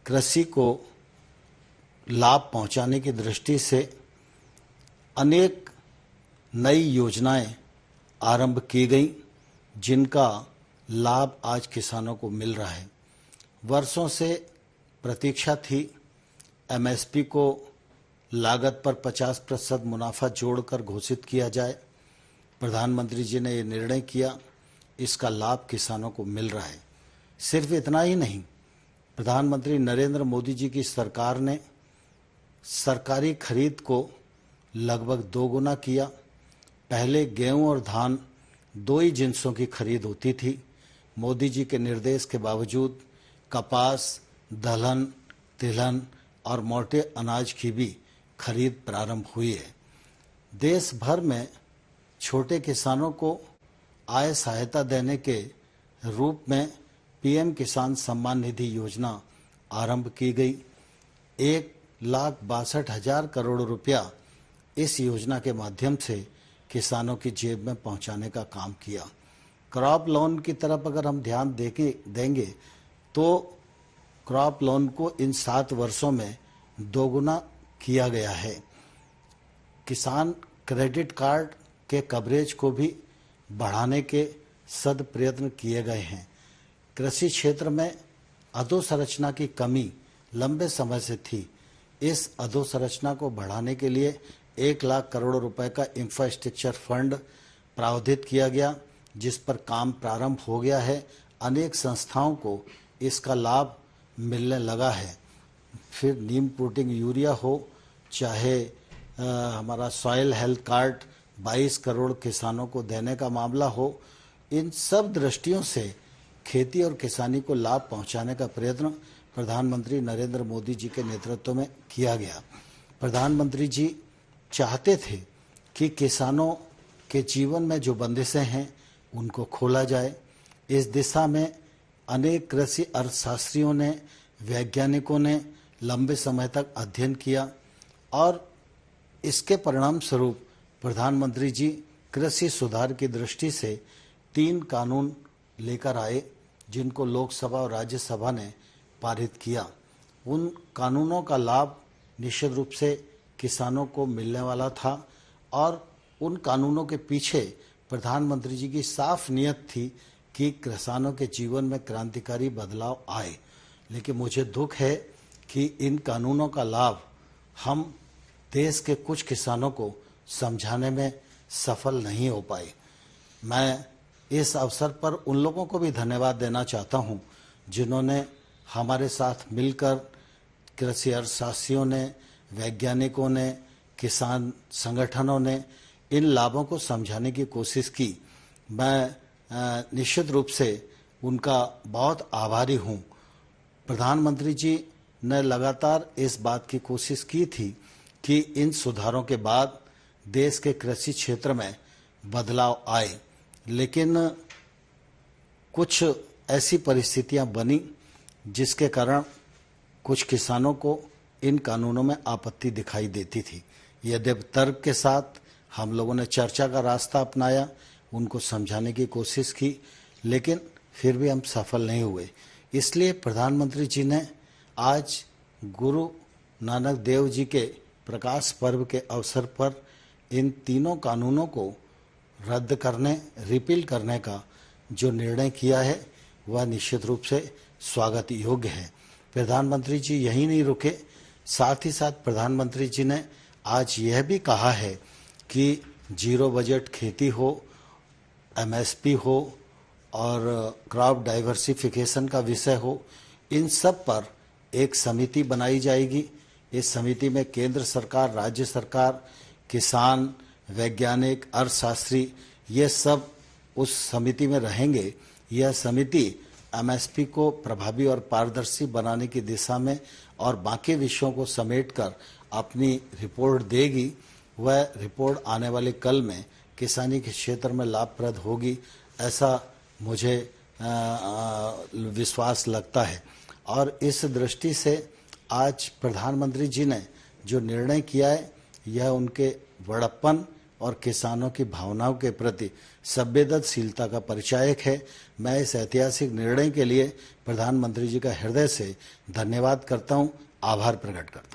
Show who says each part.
Speaker 1: कृषि को लाभ पहुंचाने की दृष्टि से अनेक नई योजनाएं आरंभ की गई, जिनका लाभ आज किसानों को मिल रहा है। वर्षों से प्रतीक्षा थी एमएसपी को लागत पर 50% मुनाफा जोड़कर घोषित किया जाए। प्रधानमंत्री जी ने ये निर्णय किया, इसका लाभ किसानों को मिल रहा है। सिर्फ इतना ही नहीं, प्रधानमंत्री नरेंद्र मोदी जी की सरकार ने सरकारी खरीद को लगभग दोगुना किया। पहले गेहूं और धान दो ही जिन्सों की खरीद होती थी। मोदी जी के निर्देश के बावजूद कपास, दलहन, तिलहन और मोटे अनाज की भी खरीद प्रारंभ हुई है। देश भर में छोटे किसानों को आय सहायता देने के रूप में पीएम किसान सम्मान निधि योजना आरंभ की गई। 1,62,000 करोड़ रुपया इस योजना के माध्यम से किसानों की जेब में पहुंचाने का काम किया। क्रॉप लोन की तरफ अगर हम ध्यान देंगे तो क्रॉप लोन को इन 7 वर्षों में दोगुना किया गया है। किसान क्रेडिट कार्ड के कवरेज को भी बढ़ाने के सद प्रयत्न किए गए हैं। कृषि क्षेत्र में अधोसंरचना की कमी लंबे समय से थी। इस अधोसंरचना को बढ़ाने के लिए 1 लाख करोड़ रुपए का इंफ्रास्ट्रक्चर फंड प्रावधानित किया गया, जिस पर काम प्रारंभ हो गया है। अनेक संस्थाओं को इसका लाभ मिलने लगा है। फिर नीम प्रोटीन यूरिया हो, चाहे हमारा सॉइल हेल्थ कार्ड 22 करोड़ किसानों को देने का मामला हो, इन सब दृष्टियों से खेती और किसानी को लाभ पहुंचाने का प्रयत्न प्रधानमंत्री नरेंद्र मोदी जी के नेतृत्व में किया गया। प्रधानमंत्री जी चाहते थे कि किसानों के जीवन में जो बंदिशें हैं उनको खोला जाए। इस दिशा में अनेक कृषि अर्थशास्त्रियों ने, वैज्ञानिकों ने लंबे समय तक अध्ययन किया और इसके परिणाम स्वरूप प्रधानमंत्री जी कृषि सुधार की दृष्टि से 3 कानून लेकर आए, जिनको लोकसभा और राज्यसभा ने पारित किया। उन कानूनों का लाभ निश्चित रूप से किसानों को मिलने वाला था और उन कानूनों के पीछे प्रधानमंत्री जी की साफ नियत थी कि किसानों के जीवन में क्रांतिकारी बदलाव आए। लेकिन मुझे दुख है कि इन कानूनों का लाभ हम देश के कुछ किसानों को समझाने में सफल नहीं हो पाए। मैं इस अवसर पर उन लोगों को भी धन्यवाद देना चाहता हूं, जिन्होंने हमारे साथ मिलकर, कृषि अर्थशास्त्रियों ने, वैज्ञानिकों ने, किसान संगठनों ने इन लाभों को समझाने की कोशिश की। मैं निश्चित रूप से उनका बहुत आभारी हूं। प्रधानमंत्री जी ने लगातार इस बात की कोशिश की थी कि इन सुधारों के बाद देश के कृषि क्षेत्र में बदलाव आए, लेकिन कुछ ऐसी परिस्थितियां बनी जिसके कारण कुछ किसानों को इन कानूनों में आपत्ति दिखाई देती थी। यद्यपि तर्क के साथ हम लोगों ने चर्चा का रास्ता अपनाया, उनको समझाने की कोशिश की, लेकिन फिर भी हम सफल नहीं हुए। इसलिए प्रधानमंत्री जी ने आज गुरु नानक देव जी के प्रकाश पर्व के अवसर पर इन तीनों कानूनों को रद्द करने, रिपील करने का जो निर्णय किया है वह निश्चित रूप से स्वागत योग्य है। प्रधानमंत्री जी यहीं नहीं रुके, साथ ही साथ प्रधानमंत्री जी ने आज यह भी कहा है कि जीरो बजट खेती हो, एमएसपी हो और क्रॉप डाइवर्सिफिकेशन का विषय हो, इन सब पर एक समिति बनाई जाएगी। इस समिति में केंद्र सरकार, राज्य सरकार, किसान, वैज्ञानिक, अर्थशास्त्री, ये सब उस समिति में रहेंगे। यह समिति एमएसपी को प्रभावी और पारदर्शी बनाने की दिशा में और बाकी विषयों को समेटकर अपनी रिपोर्ट देगी। वह रिपोर्ट आने वाले कल में किसानी के क्षेत्र में लाभप्रद होगी, ऐसा मुझे विश्वास लगता है। और इस दृष्टि से आज प्रधानमंत्री जी ने जो निर्णय किया है, यह उनके बड़प्पन और किसानों की भावनाओं के प्रति संवेदनशीलता का परिचायक है। मैं इस ऐतिहासिक निर्णय के लिए प्रधानमंत्री जी का हृदय से धन्यवाद करता हूं, आभार प्रकट करता हूं।